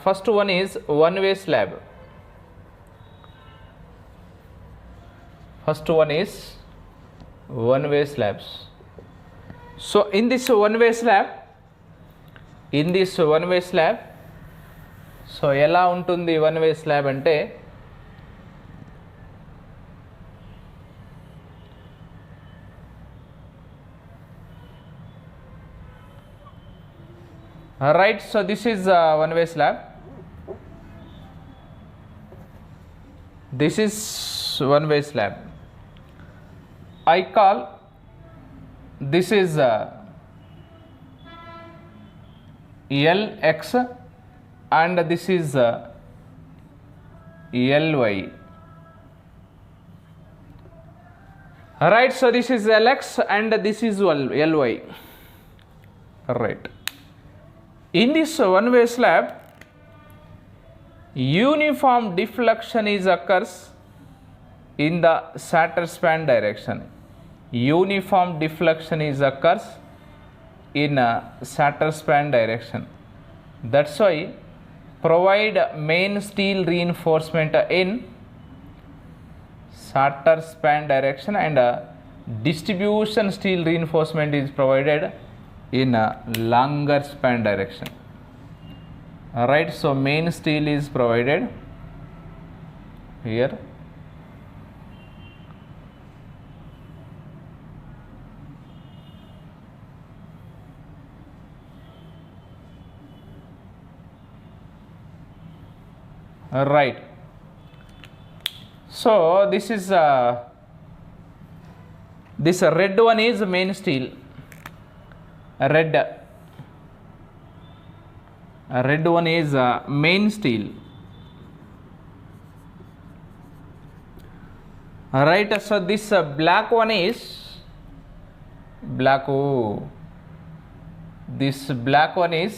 First one is one-way slab. First one is one-way slabs. So in this one-way slab, so ఎలా ఉంటుంది one-way slab అంటే right, so this is one-way slab. This is one-way slab. I call this is LX and this is LY. Right, so this is LX and this is LY. Right. In this one-way slab, uniform deflection is occurs in the shatter span direction. Uniform deflection is occurs in a shatter span direction. That's why provide main steel reinforcement in shatter span direction and distribution steel reinforcement is provided in a longer span direction. Alright, so main steel is provided here. Right, so this is this red one is main steel. Red one is main steel. Right, so this black one is black. Oh, this black one is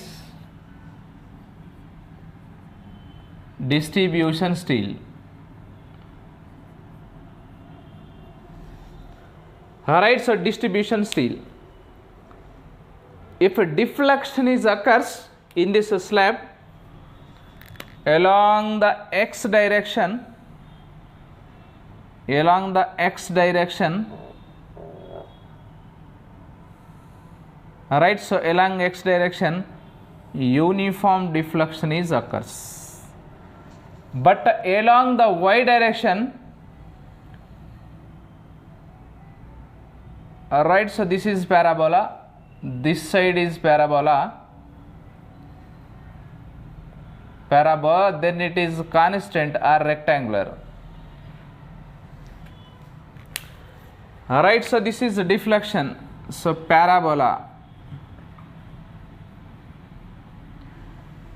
distribution steel. Alright, so distribution steel. If a deflection is occurs in this slab along the x direction, alright, so along x direction uniform deflection is occurs, but along the y direction, alright, so this is parabola, this side is parabola, then it is constant or rectangular. Alright, so this is deflection, so parabola,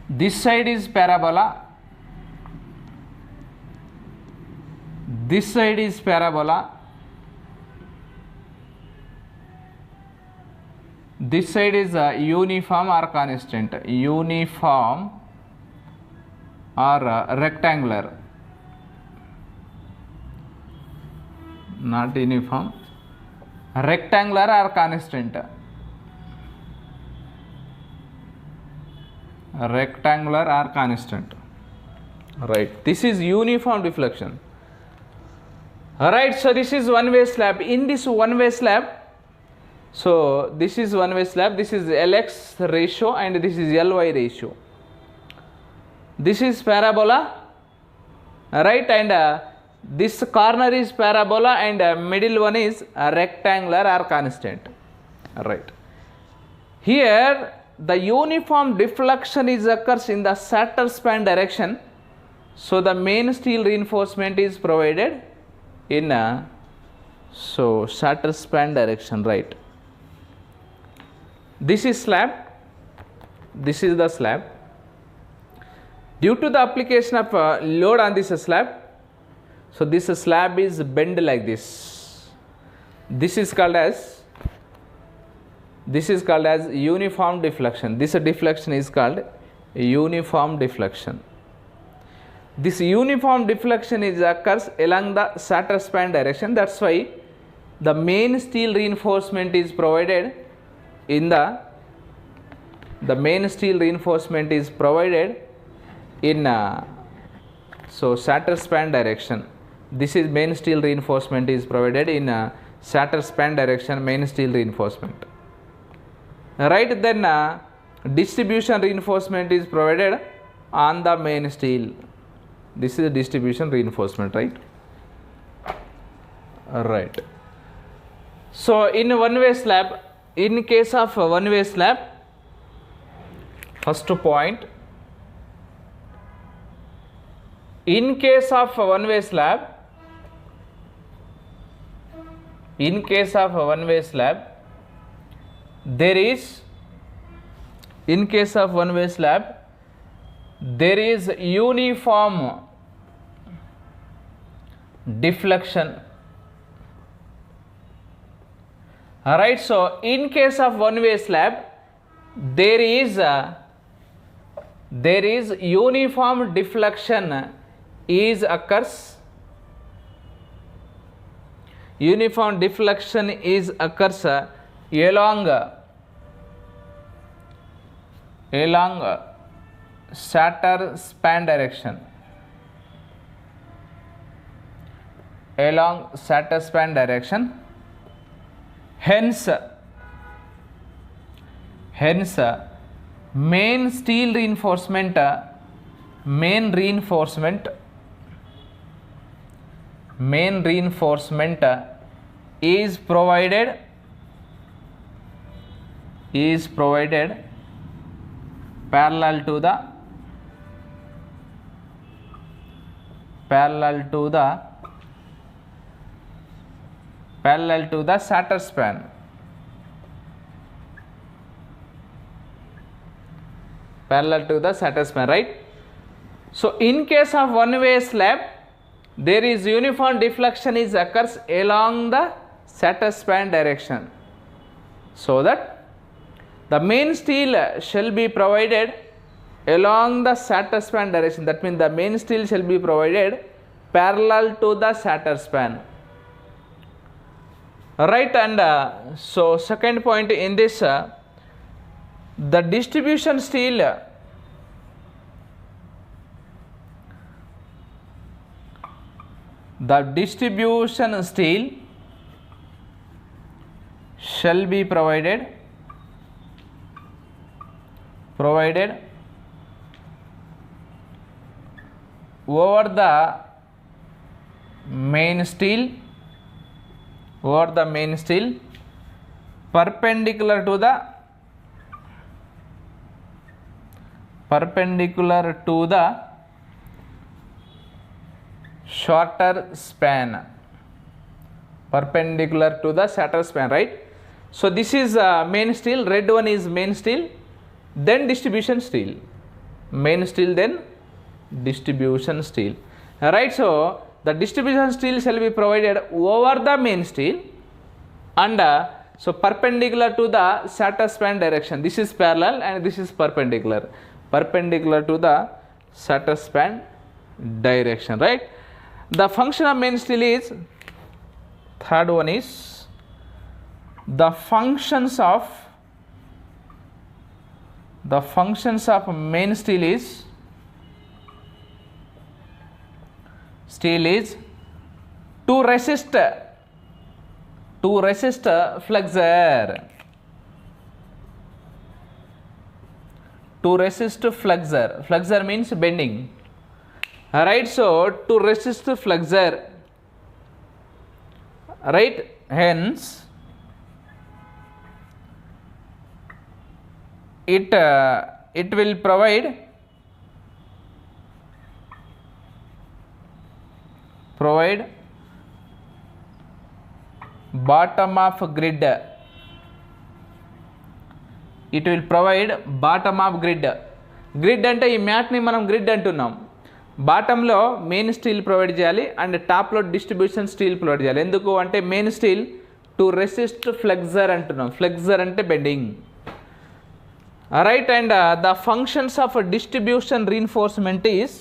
this side is parabola, this side is parabola, this side is uniform or constant, uniform or rectangular, not uniform, rectangular or constant, rectangular or constant. Right, this is uniform deflection. Alright, so this is one-way slab. In this one-way slab, so this is one-way slab, this is LX ratio and this is LY ratio. This is parabola, right, and this corner is parabola and middle one is rectangular or constant. Right. Here the uniform deflection is occurs in the shatter span direction, so the main steel reinforcement is provided in a shatter span direction. Right. This is slab, this is the slab. Due to the application of load on this slab, so this slab is bent like this. This is called as uniform deflection. This deflection is called uniform deflection. This uniform deflection is occurs along the shatter span direction. That's why the main steel reinforcement is provided in the main steel reinforcement is provided in shatter span direction. This is main steel reinforcement is provided in shatter span direction, main steel reinforcement. Right, then distribution reinforcement is provided on the main steel. This is distribution reinforcement, right? Right. So in one-way slab, in case of one-way slab, first point, in case of one-way slab, there is uniform deflection. Alright, so in case of one-way slab, there is uniform deflection occurs. Uniform deflection occurs along shatter span direction. Along shatter span direction. Hence main steel reinforcement is provided parallel to the shatter span. Right? So in case of one-way slab, there is uniform deflection occurs along the shatter span direction, so that the main steel shall be provided along the shatter span direction. That means the main steel shall be provided parallel to the shatter span. Right, and so second point in this, the distribution steel shall be provided over the main steel perpendicular to the shorter span, perpendicular to the shatter span, right? So this is main steel, red one is main steel, then distribution steel, main steel, then distribution steel. Right, so the distribution steel shall be provided over the main steel and so perpendicular to the shatter span direction. This is parallel and this is perpendicular to the shatter span direction, right? The function of main steel is, third one is the functions of main steel is to resist flexure. Flexure means bending. Alright, so to resist flexure, right, hence it will provide bottom of grid. It will provide bottom of grid. Grid అంటే ఈ mat ని మనం grid అంటున్నాం. Bottom లో main steel provide చేయాలి and top లో distribution steel provide చేయాలి. ఎందుకు అంటే main steel to resist flexor అంటున్నాం. ఫ్లెక్సర్ అంటే bending. Right, and the functions of distribution reinforcement is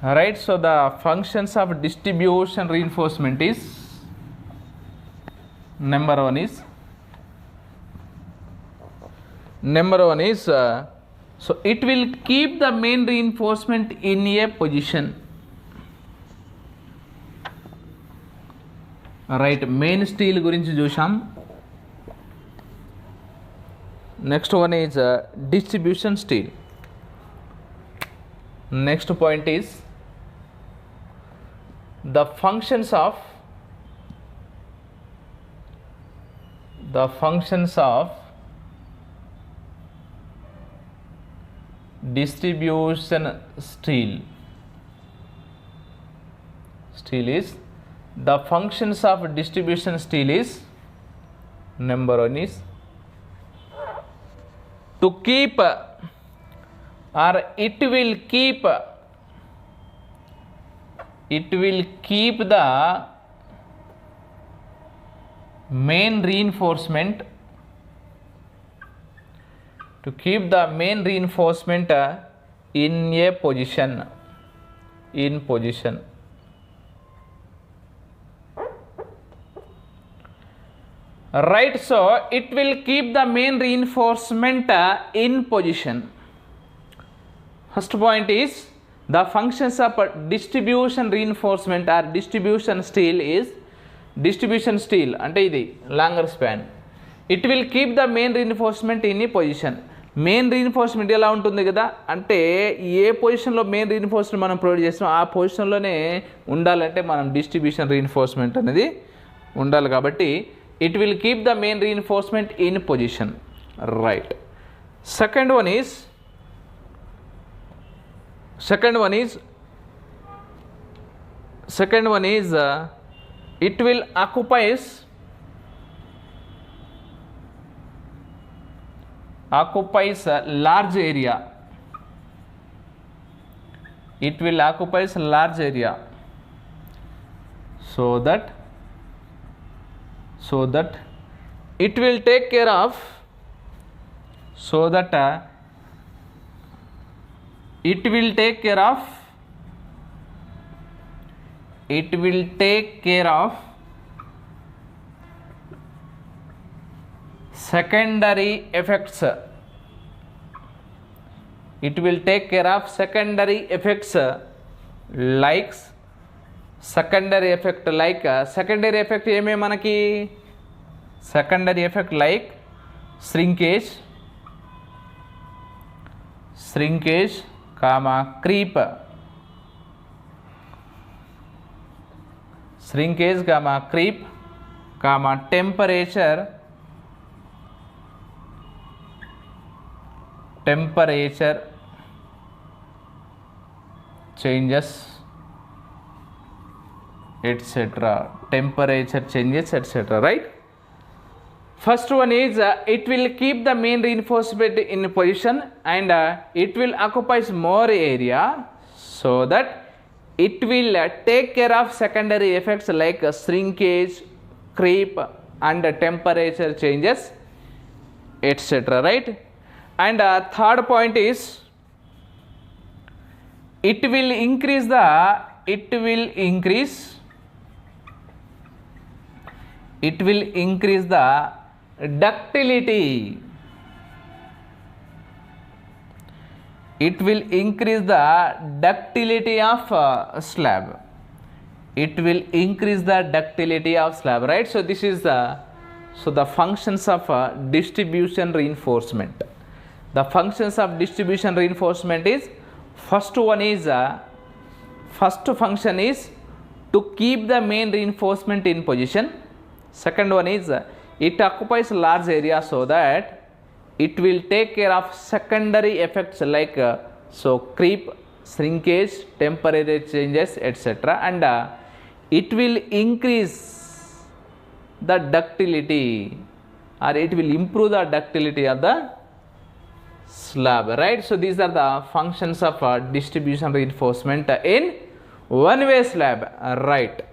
right, so the functions of distribution reinforcement is, number one is Number one is so it will keep the main reinforcement in a position. Right, main steel గురించి చూసాం. Next one is distribution steel. Next point is the functions of distribution steel. Is the functions of distribution steel is number one is to keep or it will keep the main reinforcement in a position. Right, so it will keep the main reinforcement in position. First point is the functions of distribution reinforcement or distribution steel is distribution steel అంటే ఇది longer span. It will keep the main reinforcement in a position. Main reinforcement ఎలా ఉంటుంది కదా అంటే ఏ పొజిషన్లో main reinforcement మనం provide చేస్తాం ఆ పొజిషన్లోనే ఉండాలంటే మనం డిస్ట్రిబ్యూషన్ రీఇన్ఫోర్స్మెంట్ అనేది ఉండాలి కాబట్టి it will keep the main reinforcement in position. Right, second one is it will occupies a large area. It will occupies large area so that it will take care of secondary effects. It will take care of secondary effects like secondary effect ఏమే మనకి secondary effect like shrinkage comma creep, temperature changes etc. Right, first one is it will keep the main reinforcement in position and it will occupies more area so that it will take care of secondary effects like shrinkage, creep and temperature changes etc. Right, and third point is it will increase the ductility. It will increase the ductility of slab. Right, so this is the functions of distribution reinforcement. The functions of distribution reinforcement is first function is to keep the main reinforcement in position. Second one is it occupies large area so that it will take care of secondary effects like creep, shrinkage, temperature changes etc. and it will increase the ductility or it will improve the ductility of the slab. Right, so these are the functions of distribution reinforcement in one way slab. Right.